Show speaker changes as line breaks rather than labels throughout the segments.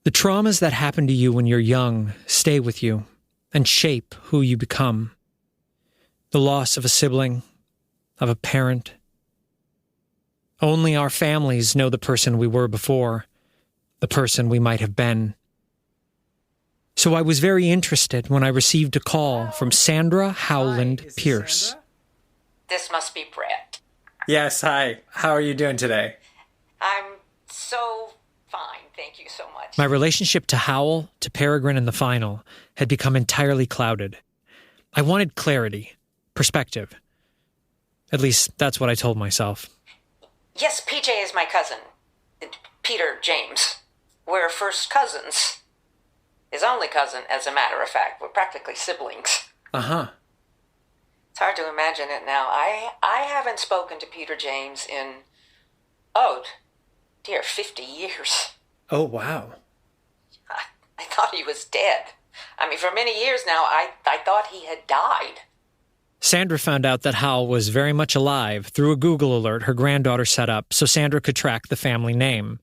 The traumas that happen to you when you're young stay with you and shape who you become. The loss of a sibling, of a parent. Only our families know the person we were before, the person we might have been. So I was very interested when I received a call from Sandra Howland Pierce.
This must be Brett.
Yes, hi. How are you doing today?
I'm so fine, thank you so much.
My relationship to Howl, to Peregrine and the final, had become entirely clouded. I wanted clarity, perspective. At least, that's what I told myself.
Yes, PJ is my cousin. Peter James. We're first cousins. His only cousin, as a matter of fact. We're practically siblings.
Uh-huh.
It's hard to imagine it now. I haven't spoken to Peter James in, 50 years.
Oh, wow.
I thought he was dead. I mean, for many years now, I thought he had died.
Sandra found out that Howl was very much alive through a Google alert her granddaughter set up so Sandra could track the family name.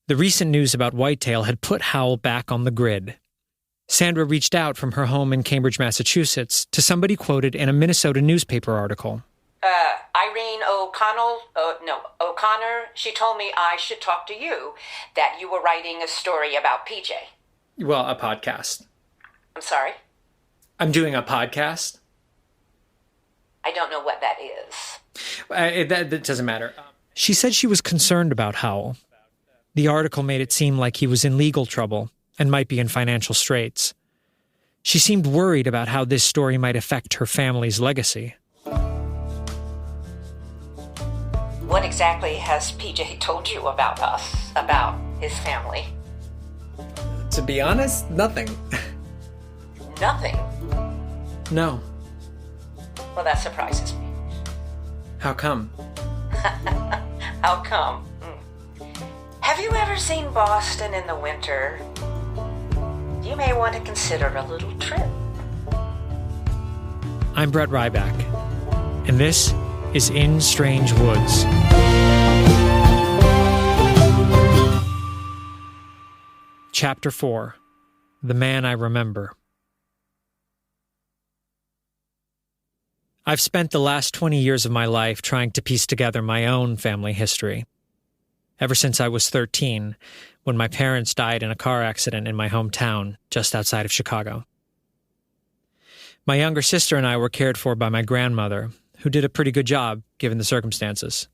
The recent news about Whitetail had put Howl back on the grid. Sandra reached out from her home in Cambridge, Massachusetts, to somebody quoted in a Minnesota newspaper article.
Irene O'Connor, she told me I should talk to you, that you were writing a story about PJ.
Well, a podcast.
I'm sorry?
I'm doing a podcast.
I don't know what that is.
That doesn't matter. She said she was concerned about Howl. The article made it seem like he was in legal trouble and might be in financial straits. She seemed worried about how this story might affect her family's legacy.
What exactly has PJ told you about us, about his family?
To be honest, nothing.
Nothing?
No.
Well, that surprises me.
How come?
How come? Have you ever seen Boston in the winter? You may want to consider a little trip.
I'm Brett Ryback, and this is In Strange Woods. Chapter 4, The Man I Remember. I've spent the last 20 years of my life trying to piece together my own family history. Ever since I was 13, when my parents died in a car accident in my hometown, just outside of Chicago. My younger sister and I were cared for by my grandmother, who did a pretty good job, given the circumstances.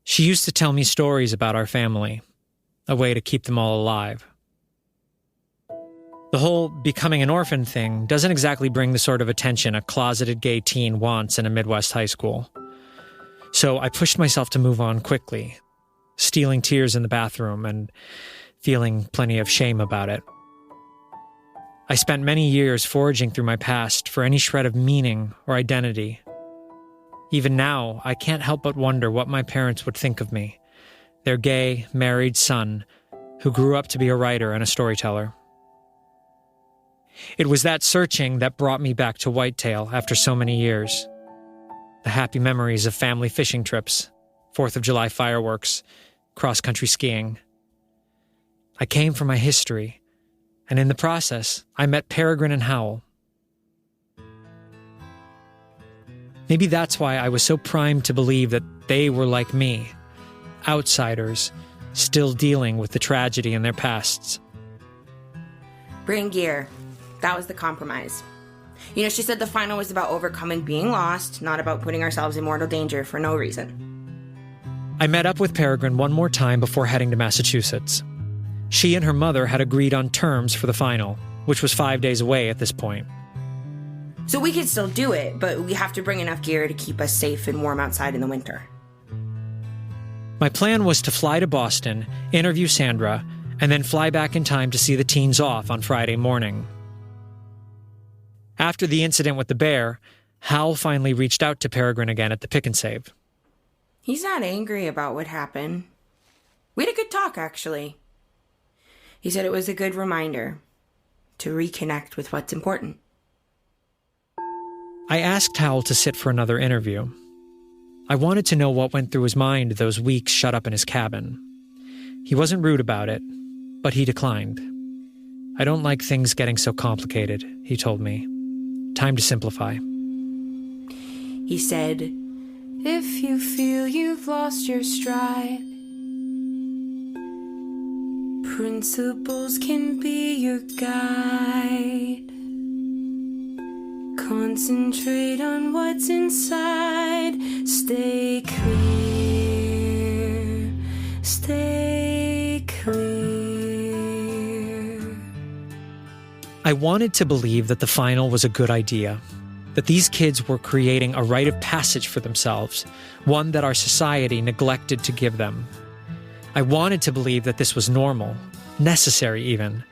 She used to tell me stories about our family, a way to keep them all alive. The whole becoming an orphan thing doesn't exactly bring the sort of attention a closeted gay teen wants in a Midwest high school. So I pushed myself to move on quickly, stealing tears in the bathroom and feeling plenty of shame about it. I spent many years foraging through my past for any shred of meaning or identity. Even now, I can't help but wonder what my parents would think of me, their gay, married son, who grew up to be a writer and a storyteller. It was that searching that brought me back to Whitetail after so many years. The happy memories of family fishing trips, 4th of July fireworks, cross-country skiing. I came for my history, and in the process, I met Peregrine and Howl. Maybe that's why I was so primed to believe that they were like me, outsiders, still dealing with the tragedy in their pasts.
Bring gear. That was the compromise. She said the final was about overcoming being lost, not about putting ourselves in mortal danger for no reason.
I met up with Peregrine one more time before heading to Massachusetts. She and her mother had agreed on terms for the final, which was 5 days away at this point.
So we could still do it, but we have to bring enough gear to keep us safe and warm outside in the winter.
My plan was to fly to Boston, interview Sandra, and then fly back in time to see the teens off on Friday morning. After the incident with the bear, Howl finally reached out to Peregrine again at the Pick and Save.
He's not angry about what happened. We had a good talk, actually. He said it was a good reminder to reconnect with what's important.
I asked Howl to sit for another interview. I wanted to know what went through his mind those weeks shut up in his cabin. He wasn't rude about it, But he declined. I don't like things getting so complicated, he told me. Time to simplify.
He said, if you feel you've lost your stride, principles can be your guide. Concentrate on what's inside. Stay clear. Stay clear.
I wanted to believe that the final was a good idea, that these kids were creating a rite of passage for themselves, one that our society neglected to give them. I wanted to believe that this was normal, necessary even.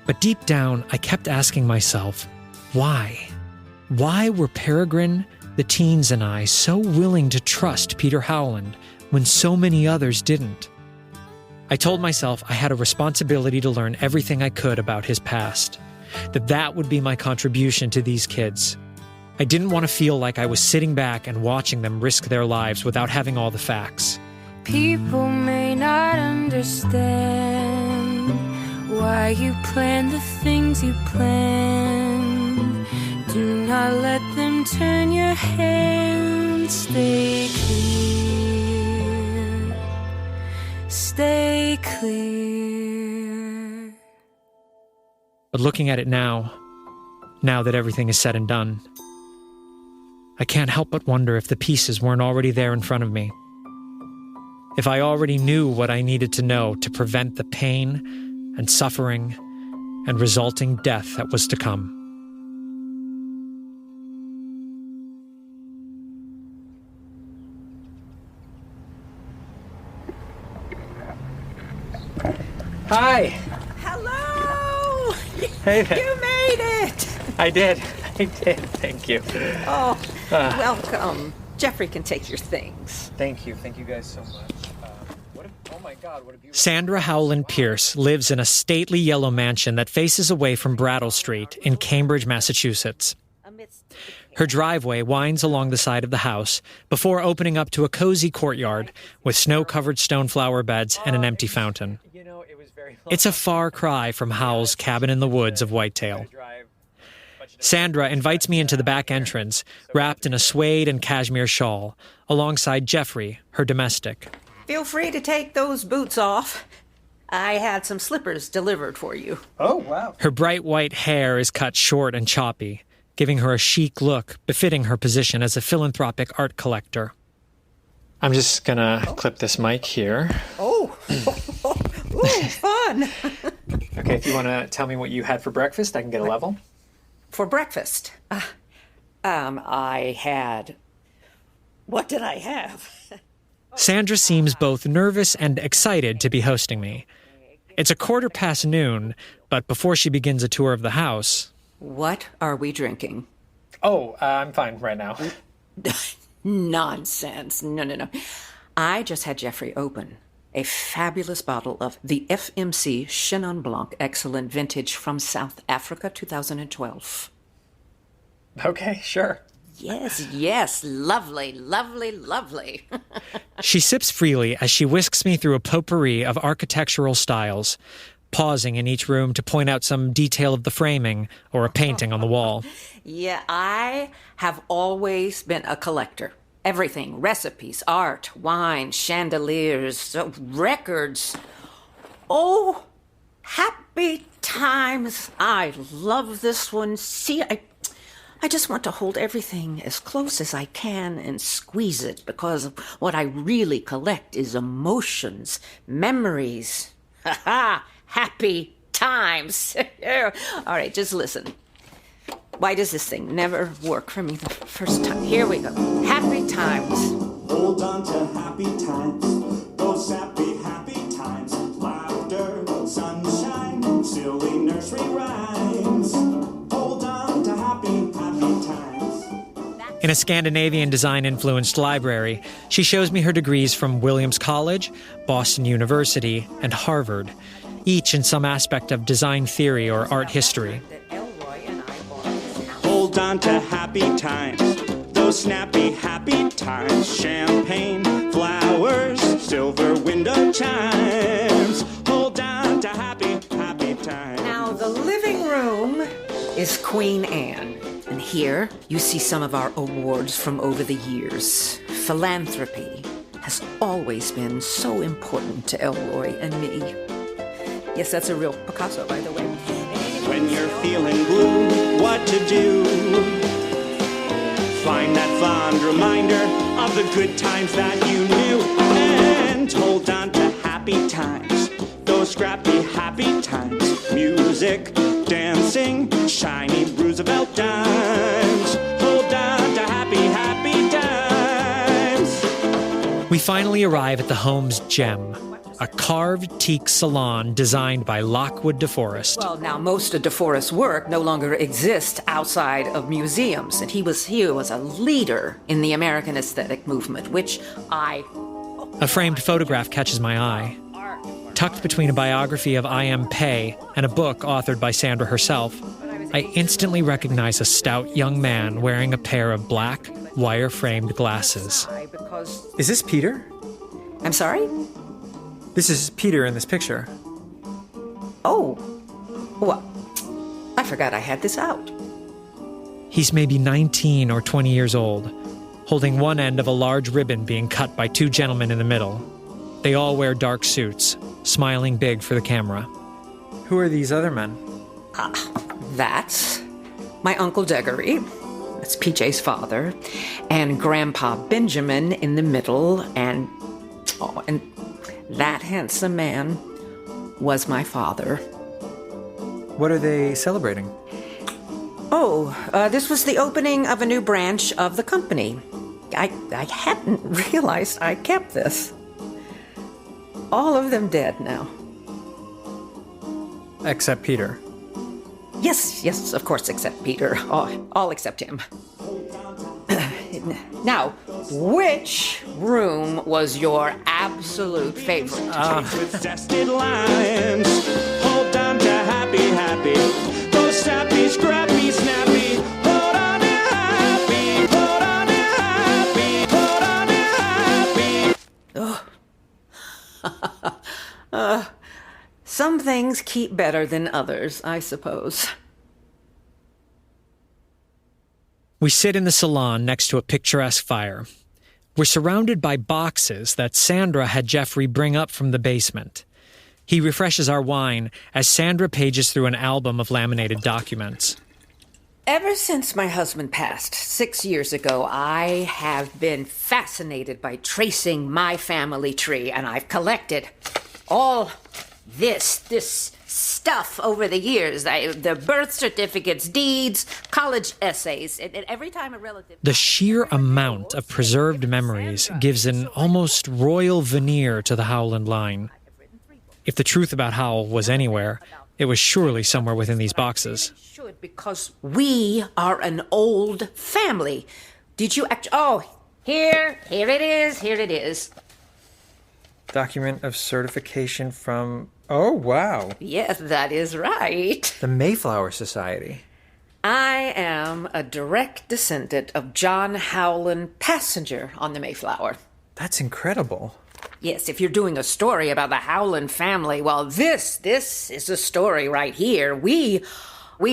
But deep down, I kept asking myself, why? Why were Peregrine, the teens, and I so willing to trust Peter Howland when so many others didn't? I told myself I had a responsibility to learn everything I could about his past, that would be my contribution to these kids. I didn't want to feel like I was sitting back and watching them risk their lives without having all the facts.
People may not understand why you plan the things you plan. Do not let them turn your hand. Stay clear. Stay clear.
But looking at it now that everything is said and done, I can't help but wonder if the pieces weren't already there in front of me. If I already knew what I needed to know to prevent the pain and suffering and resulting death that was to come. Hi!
Hello!
Hey there.
You made it!
I did. Thank you.
Oh, welcome. Jeffrey can take your things.
Thank you guys so much. Oh my God, what a beautiful... Sandra Howland Pierce lives in a stately yellow mansion that faces away from Brattle Street in Cambridge, Massachusetts. Her driveway winds along the side of the house before opening up to a cozy courtyard with snow-covered stone flower beds and an empty fountain. It's a far cry from Howl's cabin in the woods of Whitetail. Sandra invites me into the back entrance, wrapped in a suede and cashmere shawl, alongside Jeffrey, her domestic.
Feel free to take those boots off. I had some slippers delivered for you.
Oh, wow. Her bright white hair is cut short and choppy, giving her a chic look befitting her position as a philanthropic art collector. I'm just gonna clip this mic here.
Oh, ooh, fun.
Okay, if you want to tell me what you had for breakfast, I can get a level.
For breakfast, I had... What did I have?
Sandra seems both nervous and excited to be hosting me. It's noon, but before she begins a tour of the house...
What are we drinking?
Oh, I'm fine right now.
Nonsense. No. I just had Jeffrey open a fabulous bottle of the FMC Chenin Blanc Excellent Vintage from South Africa, 2012.
Okay, sure.
Yes. Lovely.
She sips freely as she whisks me through a potpourri of architectural styles, pausing in each room to point out some detail of the framing or a painting on the wall.
Yeah, I have always been a collector. Everything, recipes, art, wine, chandeliers, records. Oh, happy times. I love this one. See, I just want to hold everything as close as I can and squeeze it because what I really collect is emotions, memories. Ha-ha! Happy times. All right, just listen. Why does this thing never work for me the first time? Here we go. Happy times.
Hold on to happy times. Those happy times. Laughter, sunshine, silly nursery rhymes. Hold on to happy times.
In a Scandinavian design-influenced library, she shows me her degrees from Williams College, Boston University, and Harvard, each in some aspect of design theory or art history.
Hold on to happy times, those snappy happy times. Champagne, flowers, silver window chimes. Hold on
is Queen Anne. And here you see some of our awards from over the years. Philanthropy has always been so important to Elroy and me. Yes, that's a real Picasso, by the way.
When you're feeling blue, what to do? Find that fond reminder of the good times that you knew. And hold on to happy times, those scrappy happy times. Music, dancing, shiny Roosevelt dimes. Hold on to happy, happy times.
We finally arrive at the home's gem, a carved teak salon designed by Lockwood DeForest.
Well, now most of DeForest's work no longer exists outside of museums, and he was a leader in the American aesthetic movement, which
A framed photograph catches my eye. Tucked between a biography of I.M. Pei and a book authored by Sandra herself, I instantly recognize a stout young man wearing a pair of black, wire-framed glasses.
Is this Peter?
I'm sorry?
This is Peter in this picture.
Oh, well, I forgot I had this out.
He's maybe 19 or 20 years old, holding one end of a large ribbon being cut by two gentlemen in the middle. They all wear dark suits, smiling big for the camera.
Who are these other men?
That's my Uncle Deggory. That's PJ's father. And Grandpa Benjamin in the middle. And that handsome man was my father.
What are they celebrating?
This was the opening of a new branch of the company. I hadn't realized I kept this. All of them dead now.
Except Peter.
Yes, of course, except Peter. All except him. Now, which room was your absolute favorite?
With zested limes. Hold on to happy, happy. Those snappy, scrappy, snappy. Hold on to happy. Hold on to happy. Hold on to happy.
Some things keep better than others, I suppose.
We sit in the salon next to a picturesque fire. We're surrounded by boxes that Sandra had Jeffrey bring up from the basement. He refreshes our wine as Sandra pages through an album of laminated documents.
Ever since my husband passed 6 years ago, I have been fascinated by tracing my family tree, and I've collected all this stuff over the years. The birth certificates, deeds, college essays, and every time a relative...
The sheer amount of preserved memories gives an almost royal veneer to the Howland line. If the truth about Howl was anywhere, it was surely somewhere within these boxes.
Because we are an old family. Did you here it is.
Document of certification from... Oh, wow.
Yes, that is right.
The Mayflower Society.
I am a direct descendant of John Howland, passenger on the Mayflower.
That's incredible.
Yes, if you're doing a story about the Howland family, well, this is a story right here. We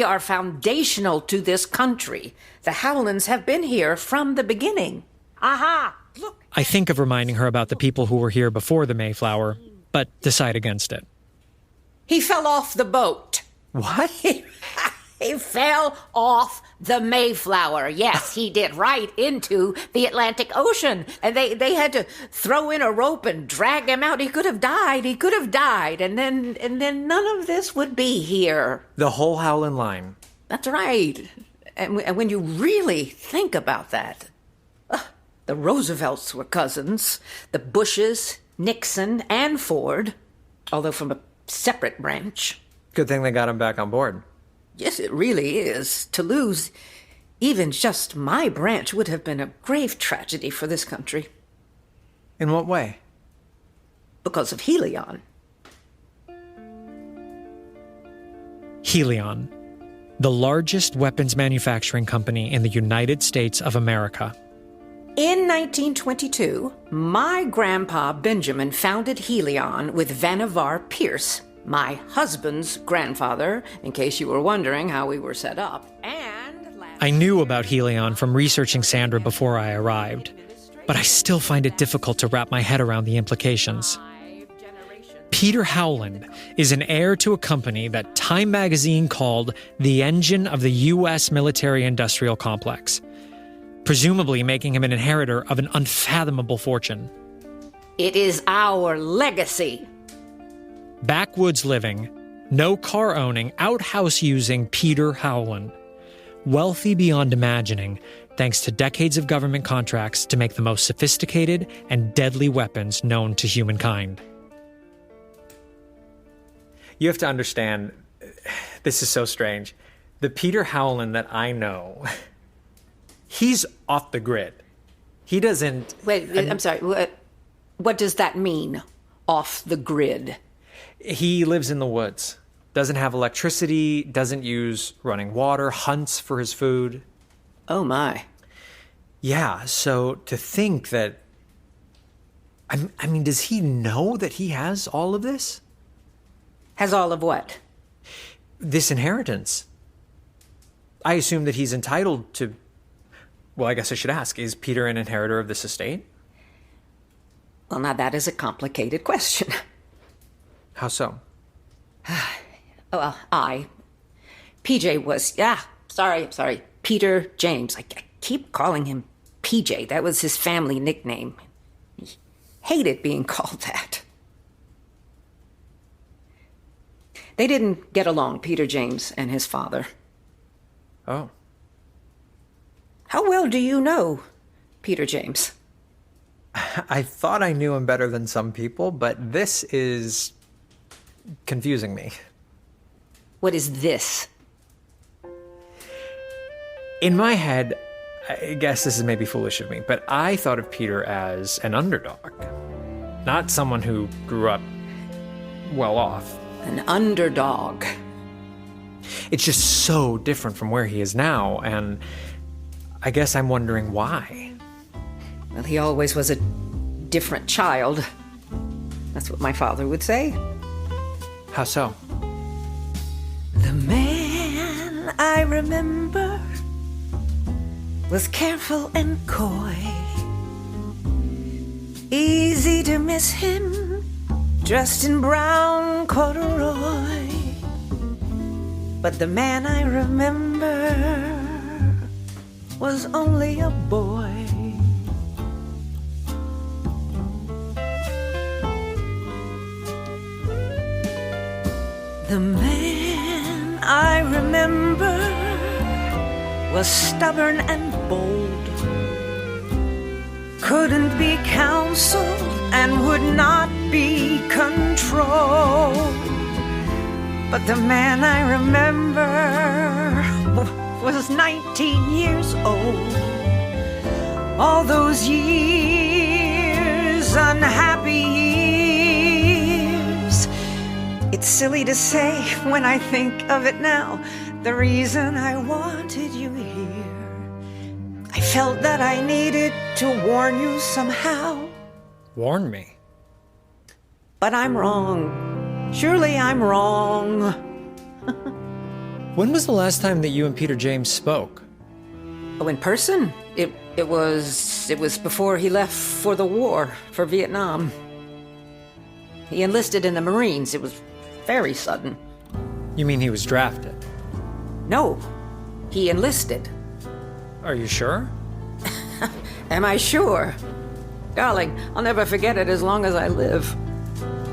are foundational to this country. The Howlands have been here from the beginning. Aha! Look.
I think of reminding her about the people who were here before the Mayflower, but decide against it.
He fell off the boat.
What?
He fell off the Mayflower. Yes, he did, right into the Atlantic Ocean. And they had to throw in a rope and drag him out. He could have died. And then none of this would be here.
The whole Howland line.
That's right. And when you really think about that, the Roosevelts were cousins. The Bushes, Nixon, and Ford, although from a separate branch.
Good thing they got him back on board.
Yes, it really is. To lose even just my branch would have been a grave tragedy for this country.
In what way?
Because of Helion.
Helion, the largest weapons manufacturing company in the United States of America.
In 1922, my grandpa Benjamin founded Helion with Vannevar Pierce. my husband's grandfather, in case you were wondering how we were set up, and...
I knew about Helion from researching Sandra before I arrived, but I still find it difficult to wrap my head around the implications. Peter Howland is an heir to a company that Time magazine called the engine of the U.S. military-industrial complex, presumably making him an inheritor of an unfathomable fortune.
It is our legacy.
Backwoods living, no car owning, outhouse using Peter Howland. Wealthy beyond imagining, thanks to decades of government contracts to make the most sophisticated and deadly weapons known to humankind.
You have to understand, this is so strange. The Peter Howland that I know, he's off the grid. He doesn't...
Wait, I'm sorry. What does that mean, off the grid?
He lives in the woods, doesn't have electricity, doesn't use running water, hunts for his food.
Oh, my.
Yeah, so to think that... I mean, does he know that he has all of this?
Has all of what?
This inheritance. I assume that he's entitled to... Well, I guess I should ask, is Peter an inheritor of this estate?
Well, now that is a complicated question.
How so?
Well, PJ was, sorry, Peter James. I keep calling him PJ. That was his family nickname. He hated being called that. They didn't get along, Peter James and his father.
Oh.
How well do you know Peter James?
I thought I knew him better than some people, but this is confusing me.
What is this?
In my head, I guess this is maybe foolish of me, but I thought of Peter as an underdog, not someone who grew up well off.
An underdog.
It's just so different from where he is now, and I guess I'm wondering why.
Well, he always was a different child. That's what my father would say.
How so?
The man I remember was careful and coy. Easy to miss him, dressed in brown corduroy. But the man I remember was only a boy. The man I remember was stubborn and bold, couldn't be counseled and would not be controlled. But the man I remember was 19 years old. All those years, unhappy years. It's silly to say when I think of it now, the reason I wanted you here. I felt that I needed to warn you somehow.
Warn me.
But I'm wrong. Surely I'm wrong.
When was the last time that you and Peter James spoke?
Oh, in person? It was before he left for the war, for Vietnam. He enlisted in the Marines. It was very sudden.
You mean he was drafted?
No, he enlisted.
Are you sure?
Am I sure? Darling, I'll never forget it as long as I live.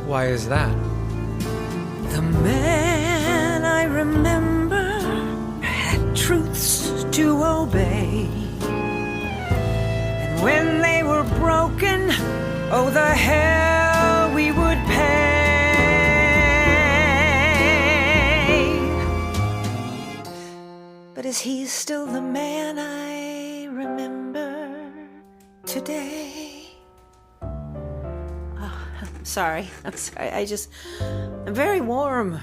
Why is that?
The man I remember had truths to obey. And when they were broken, oh, the hell we would pay. But is he still the man I remember today? Oh, I'm sorry. I'm very warm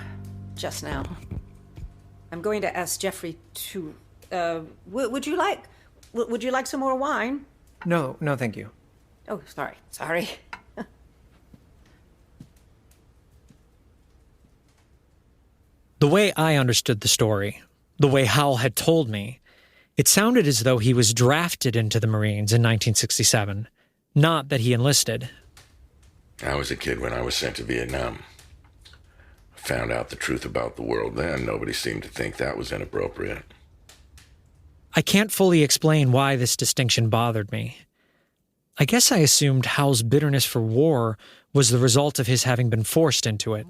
just now. I'm going to ask Jeffrey to, would you like some more wine?
No, thank you.
Oh, sorry.
The way I understood the story, the way Howl had told me, it sounded as though he was drafted into the Marines in 1967, not that he enlisted.
I was a kid when I was sent to Vietnam. I found out the truth about the world then. Nobody seemed to think that was inappropriate.
I can't fully explain why this distinction bothered me. I guess I assumed Howl's bitterness for war was the result of his having been forced into it.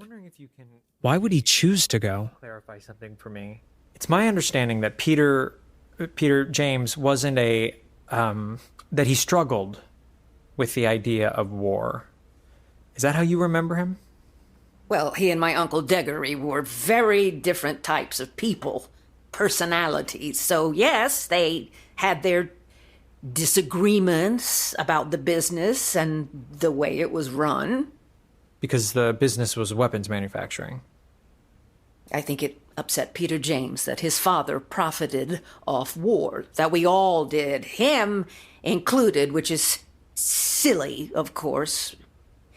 Why would he choose to go?
Clarify something for me. It's my understanding that Peter James wasn't that he struggled with the idea of war. Is that how you remember him?
Well, he and my Uncle Deggery were very different types of people, personalities. So, yes, they had their disagreements about the business and the way it was run.
Because the business was weapons manufacturing.
I think it upset Peter James that his father profited off war, that we all did, him included, which is silly, of course.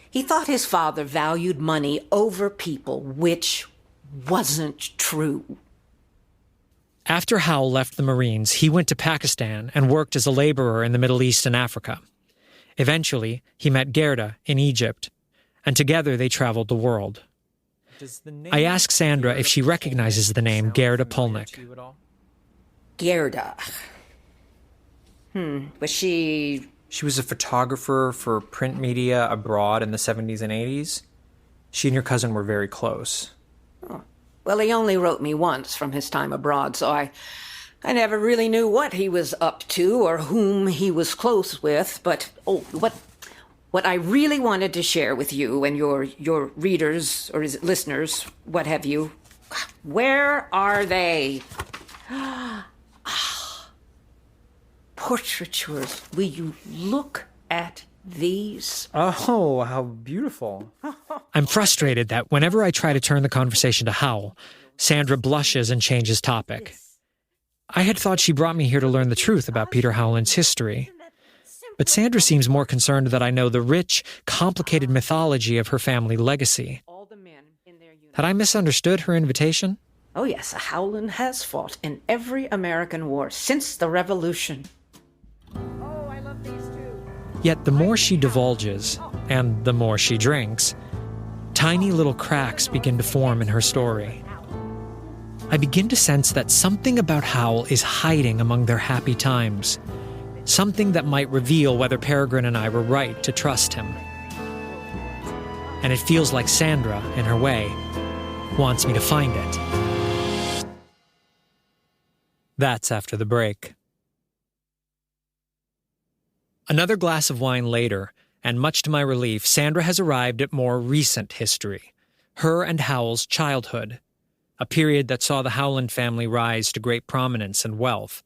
He thought his father valued money over people, which wasn't true.
After Howl left the Marines, he went to Pakistan and worked as a laborer in the Middle East and Africa. Eventually, he met Gerda in Egypt, and together they traveled the world. I asked Sandra if she recognizes the name Gerda Pulnick.
Gerda. Was she...
She was a photographer for print media abroad in the 70s and 80s. She and your cousin were very close.
Oh. Well, he only wrote me once from his time abroad, so I never really knew what he was up to or whom he was close with. But, what I really wanted to share with you and your readers, or is it listeners, what have you, where are they? Portraitures. Will you look at these?
Oh, how beautiful.
I'm frustrated that whenever I try to turn the conversation to Howl, Sandra blushes and changes topic. I had thought she brought me here to learn the truth about Peter Howland's history. But Sandra seems more concerned that I know the rich, complicated mythology of her family legacy. Had I misunderstood her invitation?
Oh yes, Howland has fought in every American war since the Revolution. Oh, I love these too.
Yet the more she divulges, and the more she drinks, tiny little cracks begin to form in her story. I begin to sense that something about Howl is hiding among their happy times. Something that might reveal whether Peregrine and I were right to trust him. And it feels like Sandra, in her way, wants me to find it. That's after the break. Another glass of wine later, and much to my relief, Sandra has arrived at more recent history. Her and Howl's childhood. A period that saw the Howland family rise to great prominence and wealth,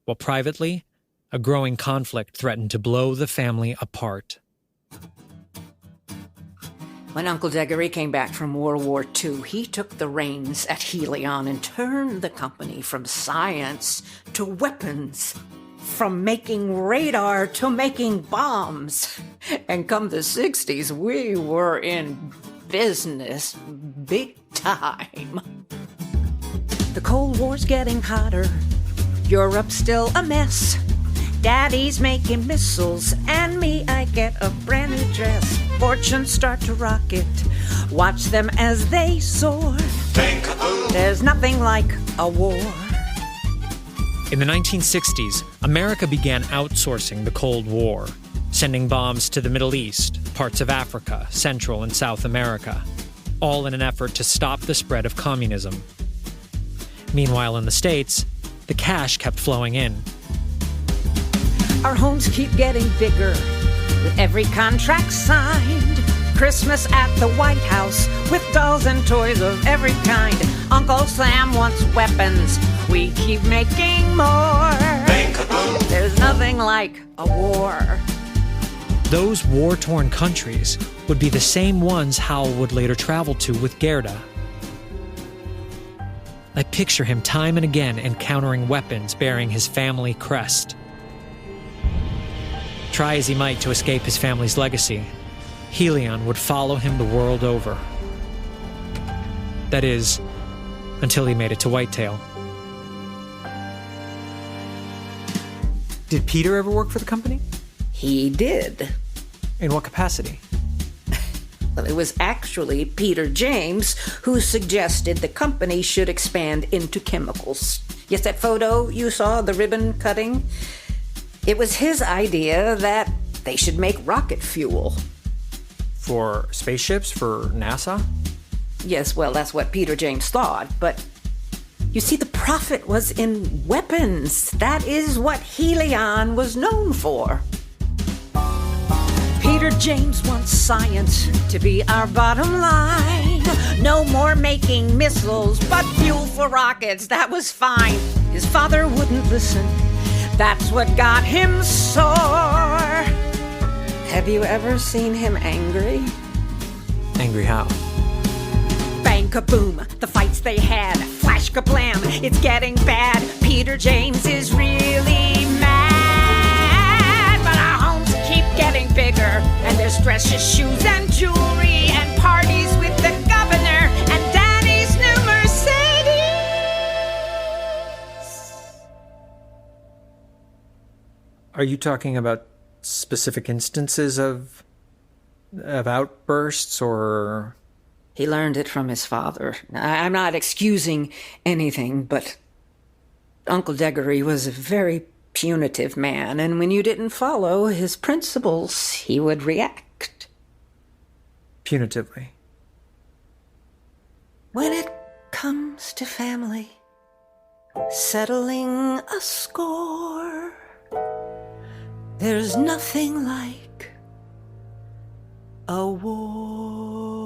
while privately, a growing conflict threatened to blow the family apart.
When Uncle Deggery came back from World War II, he took the reins at Helion and turned the company from science to weapons, from making radar to making bombs. And come the 60s, we were in business big time. The Cold War's getting hotter. Europe's still a mess. Daddy's making missiles, and me, I get a brand new dress. Fortunes start to rocket. Watch them as they soar. There's nothing like a war.
In the 1960s, America began outsourcing the Cold War, sending bombs to the Middle East, parts of Africa, Central and South America, all in an effort to stop the spread of communism. Meanwhile, in the States, the cash kept flowing in.
Our homes keep getting bigger with every contract signed. Christmas at the White House with dolls and toys of every kind. Uncle Sam wants weapons. We keep making more. There's nothing like a war.
Those war-torn countries would be the same ones Howl would later travel to with Gerda. I picture him time and again encountering weapons bearing his family crest. Try as he might to escape his family's legacy, Helion would follow him the world over. That is, until he made it to Whitetail.
Did Peter ever work for the company?
He did.
In what capacity?
Well, it was actually Peter James who suggested the company should expand into chemicals. Yes, that photo you saw, the ribbon cutting? It was his idea that they should make rocket fuel.
For spaceships? For NASA?
Yes, well, that's what Peter James thought, but you see, the profit was in weapons. That is what Helion was known for. Peter James wants science to be our bottom line. No more making missiles, but fuel for rockets. That was fine. His father wouldn't listen. That's what got him sore. Have you ever seen him angry?
Angry how?
Bang kaboom, the fights they had. Flash kablam, it's getting bad. Peter James is really mad. But our homes keep getting bigger, and there's precious shoes and jewelry and parties with the governor and Daddy's new Mercedes.
Are you talking about specific instances of outbursts, or...
He learned it from his father. I'm not excusing anything, but Uncle Deggory was a very punitive man, and when you didn't follow his principles, he would react.
Punitively?
When it comes to family, settling a score, there's nothing like a war.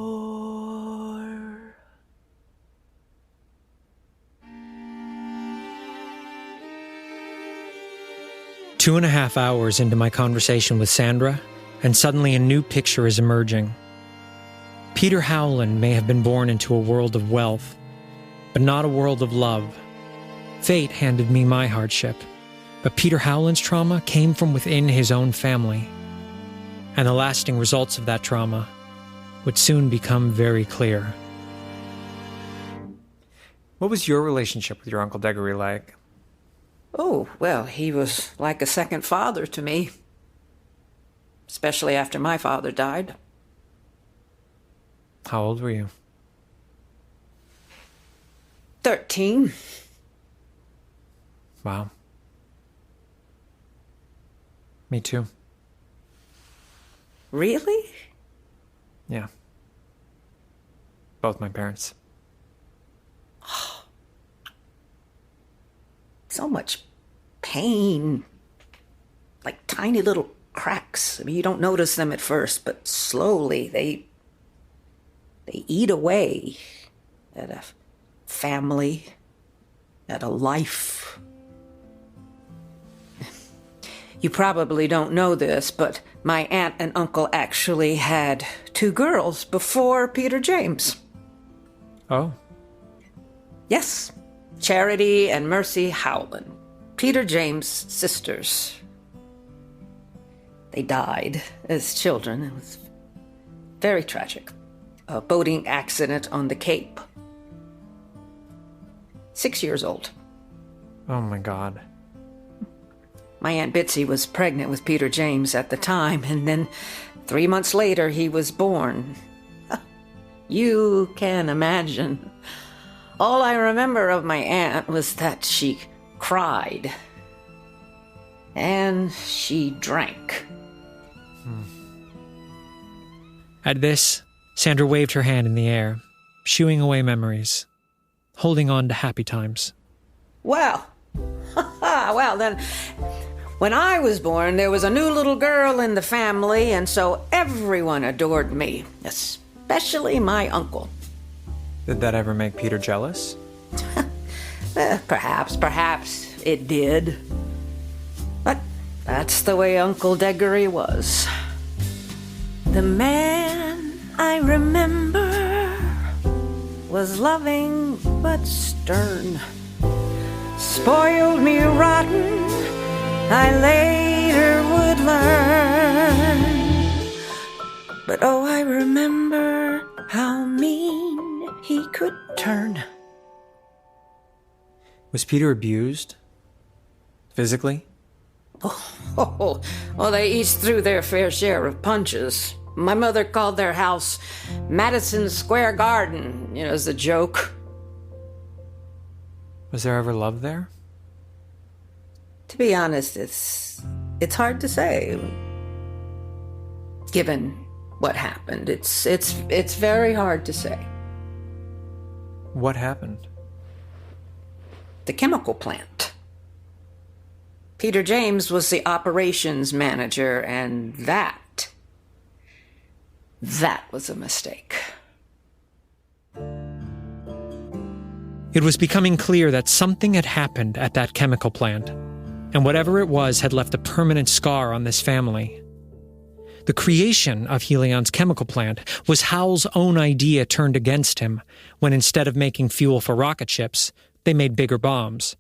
2.5 hours into my conversation with Sandra, and suddenly a new picture is emerging. Peter Howland may have been born into a world of wealth, but not a world of love. Fate handed me my hardship, but Peter Howland's trauma came from within his own family. And the lasting results of that trauma would soon become very clear.
What was your relationship with your Uncle Deggory like?
Oh, well, he was like a second father to me, especially after my father died.
How old were you?
13.
Wow. Me too.
Really?
Yeah. Both my parents.
So much pain. Like tiny little cracks. I mean, you don't notice them at first, but slowly they eat away at a family, at a life. You probably don't know this, but my aunt and uncle actually had 2 girls before Peter James.
Oh.
Yes, Charity and Mercy Howland, Peter James' sisters. They died as children. It was very tragic. A boating accident on the Cape. 6 years old.
Oh my God.
My Aunt Bitsy was pregnant with Peter James at the time, and then 3 months later he was born. You can imagine. All I remember of my aunt was that she cried. And she drank.
At this, Sandra waved her hand in the air, shooing away memories, holding on to happy times.
Well, well then, when I was born, there was a new little girl in the family, and so everyone adored me, especially my uncle.
Did that ever make Peter jealous?
Perhaps it did. But that's the way Uncle Deggory was. The man I remember was loving but stern. Spoiled me rotten, I later would learn. But oh, I remember how mean he could turn.
Was Peter abused? Physically?
Oh, well, they each threw their fair share of punches. My mother called their house Madison Square Garden, as a joke.
Was there ever love there?
To be honest, it's hard to say. Given what happened, it's very hard to say.
What happened?
The chemical plant. Peter James was the operations manager, and that was a mistake.
It was becoming clear that something had happened at that chemical plant, and whatever it was had left a permanent scar on this family. The creation of Helion's chemical plant was Howl's own idea turned against him when instead of making fuel for rocket ships, they made bigger bombs.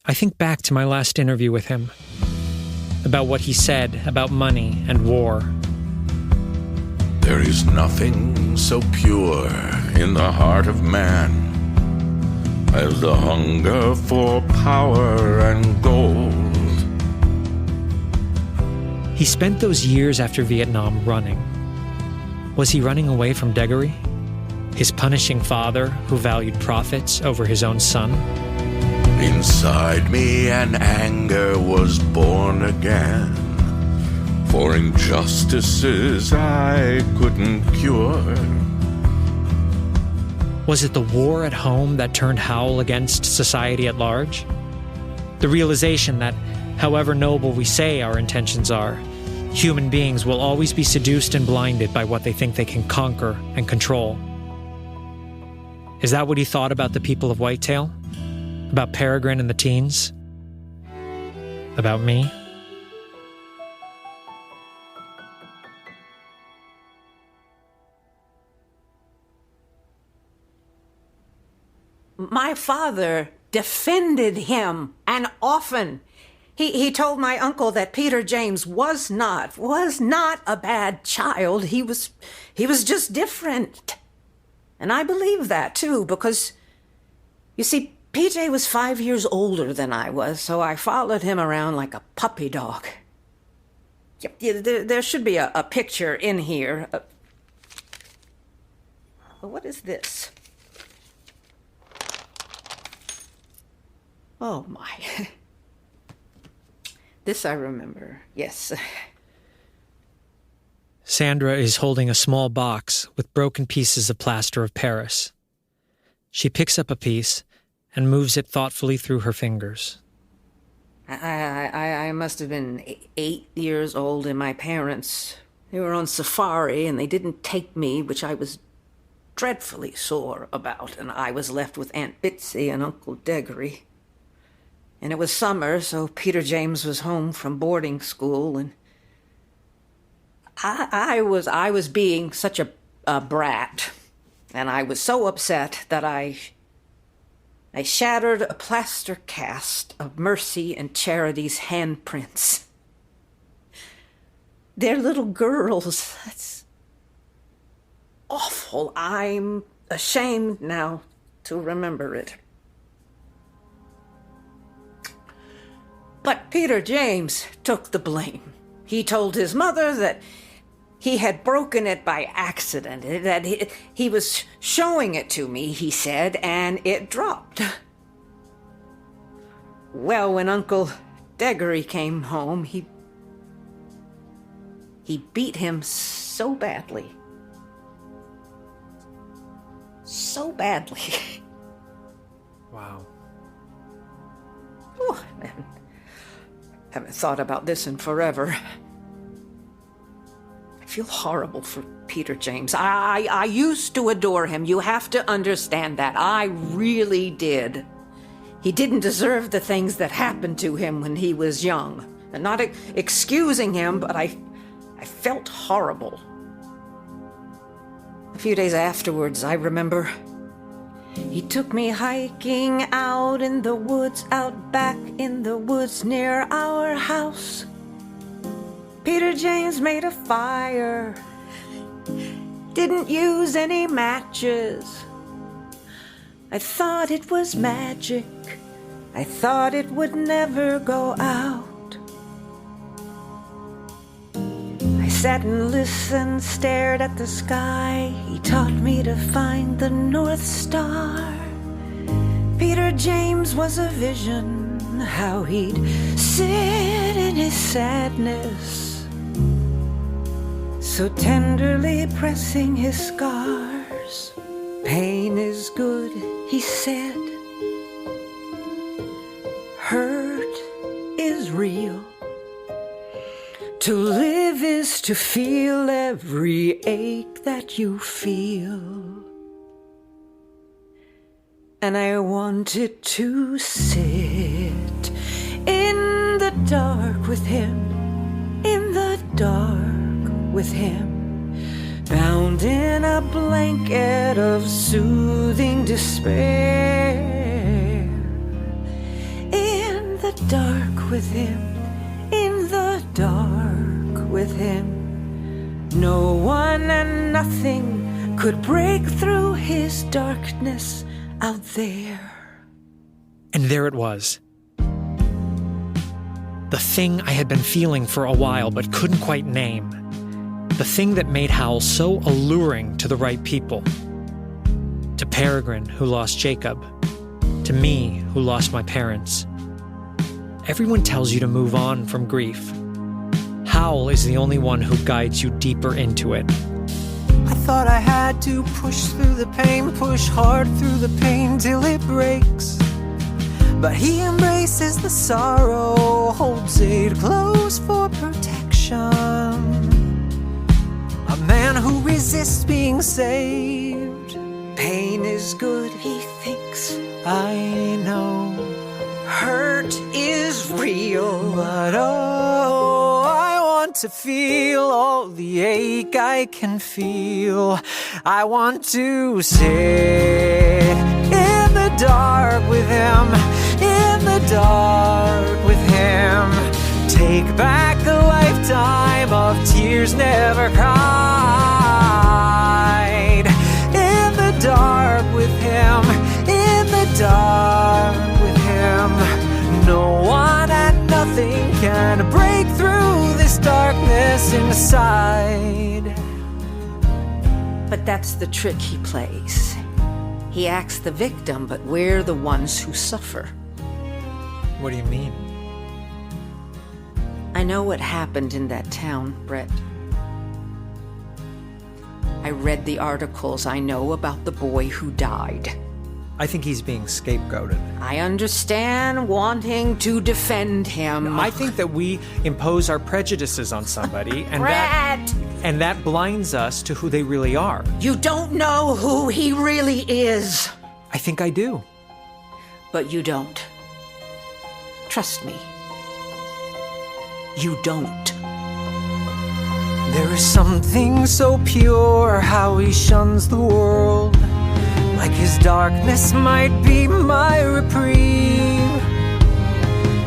I think back to my last interview with him, about what he said about money and war.
There is nothing so pure in the heart of man as the hunger for power and gold.
He spent those years after Vietnam running. Was he running away from Deggery? His punishing father who valued profits over his own son?
Inside me an anger was born again for injustices I couldn't cure.
Was it the war at home that turned Howl against society at large? The realization that, however noble we say our intentions are, human beings will always be seduced and blinded by what they think they can conquer and control. Is that what he thought about the people of Whitetail? About Peregrine and the teens? About me?
My father defended him, and often. He told my uncle that Peter James was not a bad child. He was just different. And I believe that, too, because, you see, PJ was 5 years older than I was, so I followed him around like a puppy dog. Yep, there should be a picture in here. What is this? Oh, my. This I remember, yes.
Sandra is holding a small box with broken pieces of plaster of Paris. She picks up a piece and moves it thoughtfully through her fingers.
I must have been 8 years old, and my parents, they were on safari, and they didn't take me, which I was dreadfully sore about, and I was left with Aunt Bitsy and Uncle Deggery. And it was summer, so Peter James was home from boarding school, and I was being such a brat, and I was so upset that I shattered a plaster cast of Mercy and Charity's handprints. They're little girls. That's awful. I'm ashamed now to remember it. But Peter James took the blame. He told his mother that he had broken it by accident, that he was showing it to me, he said, and it dropped. Well, when Uncle Deggery came home, he beat him so badly. So badly.
Wow.
Oh, man. Haven't thought about this in forever. I feel horrible for Peter James. I used to adore him. You have to understand that. I really did. He didn't deserve the things that happened to him when he was young. And not excusing him, but I felt horrible. A few days afterwards, I remember, he took me hiking out in the woods, out back in the woods near our house. Peter James made a fire, didn't use any matches. I thought it was magic. I thought it would never go out. I sat and listened, stared at the sky. He taught me to find the North Star. Peter James was a vision, how he'd sit in his sadness, so tenderly pressing his scars. Pain is good, he said. Hurt is real. To live is to feel every ache that you feel. And I wanted to sit in the dark with him, in the dark with him, bound in a blanket of soothing despair. In the dark with him, in the dark with him. No one and nothing could break through his darkness out there.
And there it was. The thing I had been feeling for a while but couldn't quite name. The thing that made Howl so alluring to the right people. To Peregrine, who lost Jacob. To me, who lost my parents. Everyone tells you to move on from grief. Howl is the only one who guides you deeper into it.
I thought I had to push through the pain, push hard through the pain till it breaks. But he embraces the sorrow, holds it close for protection. A man who resists being saved.
Pain is good, he thinks.
I know.
Hurt is real.
But oh, I want to feel all the ache I can feel. I want to sit in the dark with him, in the dark with him. Take back a lifetime of tears never cried. In the dark with him, in the dark with him. No one and nothing can break through this darkness inside.
But that's the trick he plays. He acts the victim, but we're the ones who suffer.
What do you mean?
I know what happened in that town, Brett. I read the articles. I know about the boy who died.
I think he's being scapegoated.
I understand wanting to defend him.
I think that we impose our prejudices on somebody, and
Brett!
that blinds us to who they really are.
You don't know who he really is.
I think I do.
But you don't. Trust me. You don't.
There is something so pure how he shuns the world. Like his darkness might be my reprieve.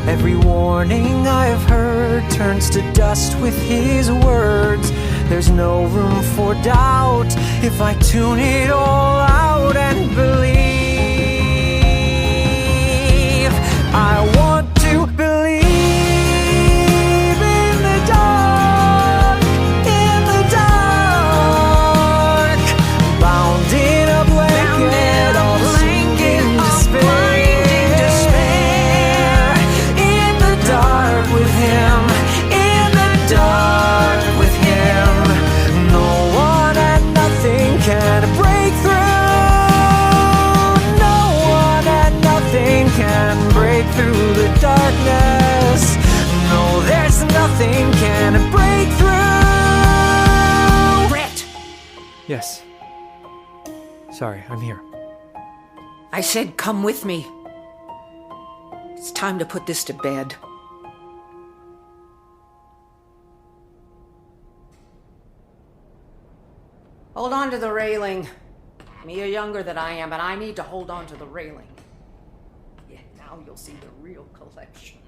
Every warning I've heard turns to dust with his words. There's no room for doubt if I tune it all out and believe. I want to believe in the dark, in the dark, bound in a blanket of sinking despair. In the dark with him, in the dark with him. No one and nothing can break through. No one and nothing can break through the darkness. No, there's nothing can break through.
Brett!
Yes. Sorry, I'm here.
I said come with me. It's time to put this to bed. Hold on to the railing. You're younger than I am, and I need to hold on to the railing. Yeah, now you'll see the real collection.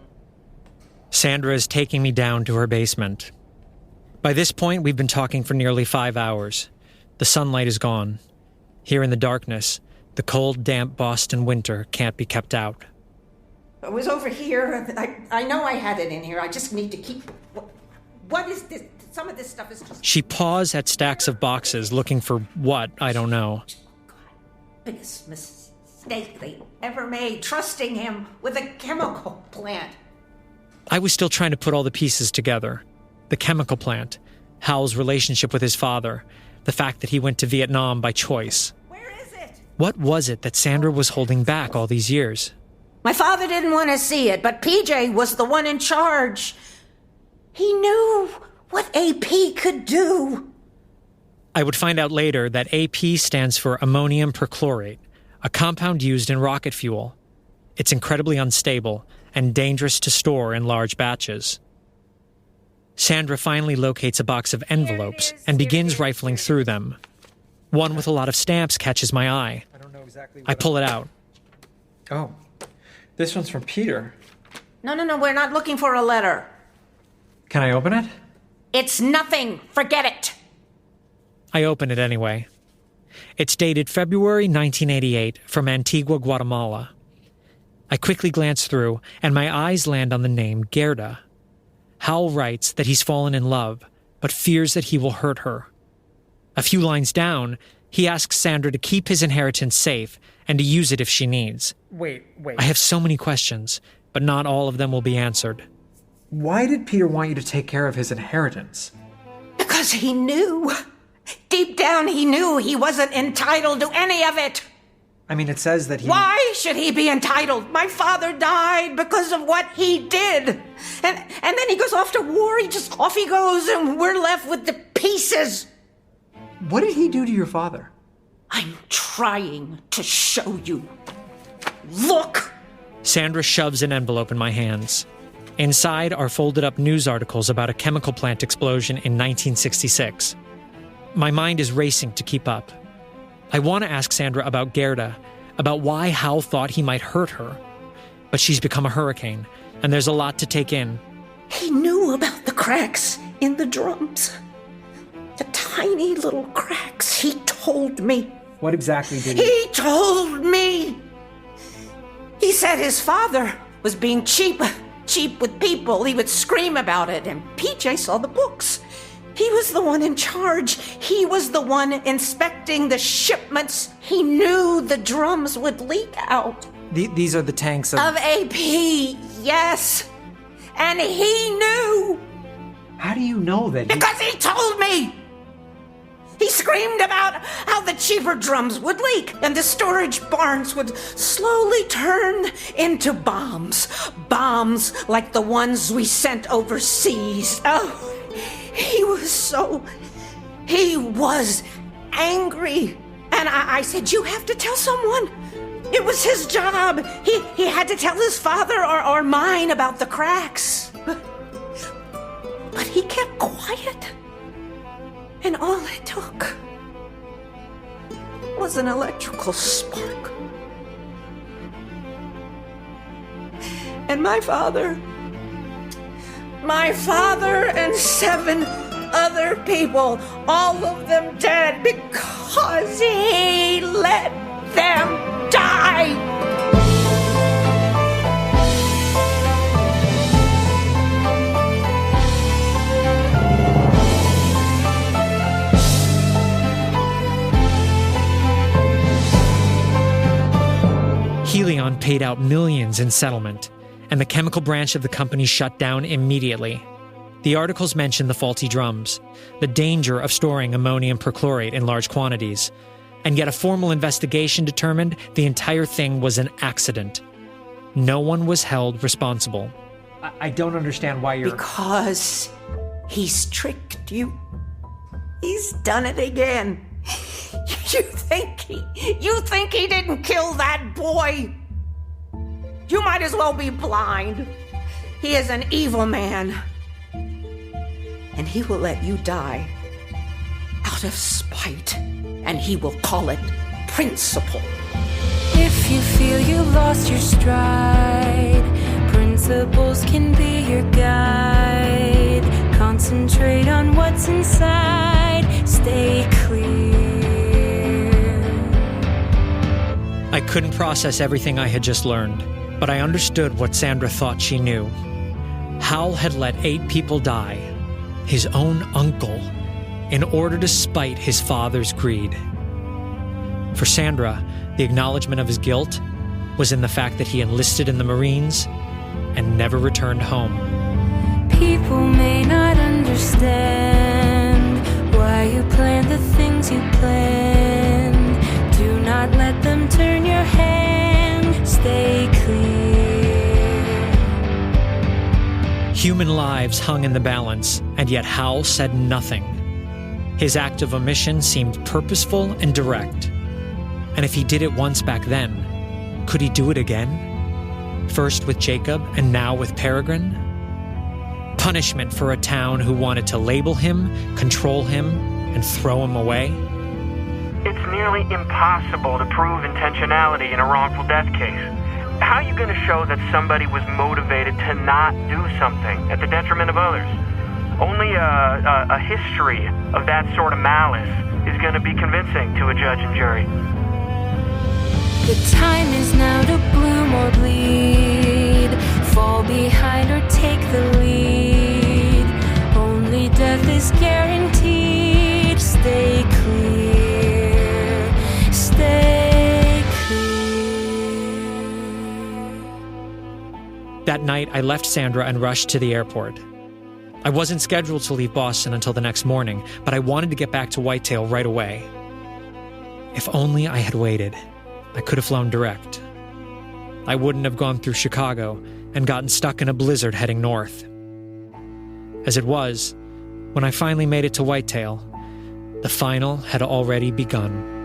Sandra is taking me down to her basement. By this point, we've been talking for nearly 5 hours. The sunlight is gone. Here in the darkness, The cold, damp Boston winter can't be kept out.
It was over here. I know I had it in here. I just need to keep... What is this? Some of this stuff is just...
She paws at stacks of boxes, looking for what, I don't know.
Biggest mistake they ever made, trusting him with a chemical plant.
I was still trying to put all the pieces together. The chemical plant, Howl's relationship with his father, the fact that he went to Vietnam by choice.
Where is it?
What was it that Sandra was holding back all these years?
My father didn't want to see it, but PJ was the one in charge. He knew what AP could do.
I would find out later that AP stands for ammonium perchlorate, a compound used in rocket fuel. It's incredibly unstable and dangerous to store in large batches. Sandra finally locates a box of envelopes and begins rifling through them. One with a lot of stamps catches my eye. I pull it out.
Oh, this one's from Peter.
No, we're not looking for a letter.
Can I open it?
It's nothing. Forget it.
I open it anyway. It's dated February 1988 from Antigua, Guatemala. I quickly glance through, and my eyes land on the name Gerda. Howl writes that he's fallen in love, but fears that he will hurt her. A few lines down, he asks Sandra to keep his inheritance safe and to use it if she needs.
Wait.
I have so many questions, but not all of them will be answered.
Why did Peter want you to take care of his inheritance?
Because he knew. Deep down, he knew he wasn't entitled to any of it.
I mean, it says that he...
Why should he be entitled? My father died because of what he did. And then he goes off to war. Off he goes, and we're left with the pieces.
What did he do to your father?
I'm trying to show you. Look!
Sandra shoves an envelope in my hands. Inside are folded up news articles about a chemical plant explosion in 1966. My mind is racing to keep up. I want to ask Sandra about Gerda, about why Howl thought he might hurt her. But she's become a hurricane, and there's a lot to take in.
He knew about the cracks in the drums. The tiny little cracks. He told me.
What exactly did he...
He told me! He said his father was being cheap with people. He would scream about it, and PJ saw the books. He was the one in charge. He was the one inspecting the shipments. He knew the drums would leak out.
These are the tanks of...
Of AP, yes. And he knew.
How do you know that he...
Because he told me. He screamed about how the cheaper drums would leak and the storage barns would slowly turn into bombs. Bombs like the ones we sent overseas. Oh, he was angry. And I said, you have to tell someone. It was his job. He had to tell his father or mine about the cracks. But he kept quiet. And all it took was an electrical spark. And my father and 7 other people, all of them dead because he let them die.
Helion paid out millions in settlement, and the chemical branch of the company shut down immediately. The articles mention the faulty drums, the danger of storing ammonium perchlorate in large quantities, and yet a formal investigation determined the entire thing was an accident. No one was held responsible.
I don't understand why you're...
Because he's tricked you. He's done it again. You think he didn't kill that boy? You might as well be blind. He is an evil man. And he will let you die out of spite. And he will call it principle.
If you feel you lost your stride, principles can be your guide. Concentrate on what's inside. Stay clear.
I couldn't process everything I had just learned, but I understood what Sandra thought she knew. Howl had let 8 people die, his own uncle, in order to spite his father's greed. For Sandra, the acknowledgement of his guilt was in the fact that he enlisted in the Marines and never returned home.
People may not understand why you plan the things you plan. Do not let them turn your hand. Stay clear.
Human lives hung in the balance, and yet Howl said nothing. His act of omission seemed purposeful and direct. And if he did it once back then, could he do it again? First with Jacob and now with Peregrine? Punishment for a town who wanted to label him, control him, and throw him away?
It's nearly impossible to prove intentionality in a wrongful death case. How are you going to show that somebody was motivated to not do something at the detriment of others? Only a history of that sort of malice is going to be convincing to a judge and jury.
The time is now to bloom or bleed. Fall behind or take the lead. Only death is guaranteed. Stay clear. Stay clear.
That night, I left Sandra and rushed to the airport. I wasn't scheduled to leave Boston until the next morning, but I wanted to get back to Whitetail right away. If only I had waited, I could have flown direct. I wouldn't have gone through Chicago and gotten stuck in a blizzard heading north. As it was, when I finally made it to Whitetail, the final had already begun.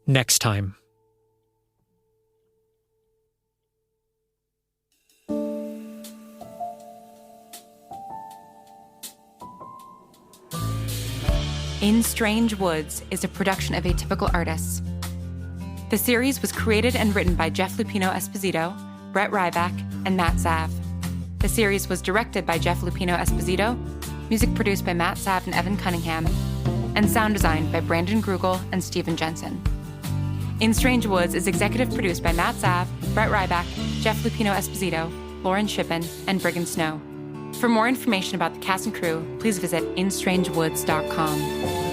Next time.
In Strange Woods is a production of Atypical Artists. The series was created and written by Jeff Luppino-Esposito, Brett Ryback, and Matt Zav. The series was directed by Jeff Luppino-Esposito, music produced by Matt Zav and Evan Cunningham, and sound designed by Brandon Grugel and Steven Jensen. In Strange Woods is executive produced by Matt Zav, Brett Ryback, Jeff Luppino-Esposito, Lauren Shippen, and Briggon Snow. For more information about the cast and crew, please visit instrangewoods.com.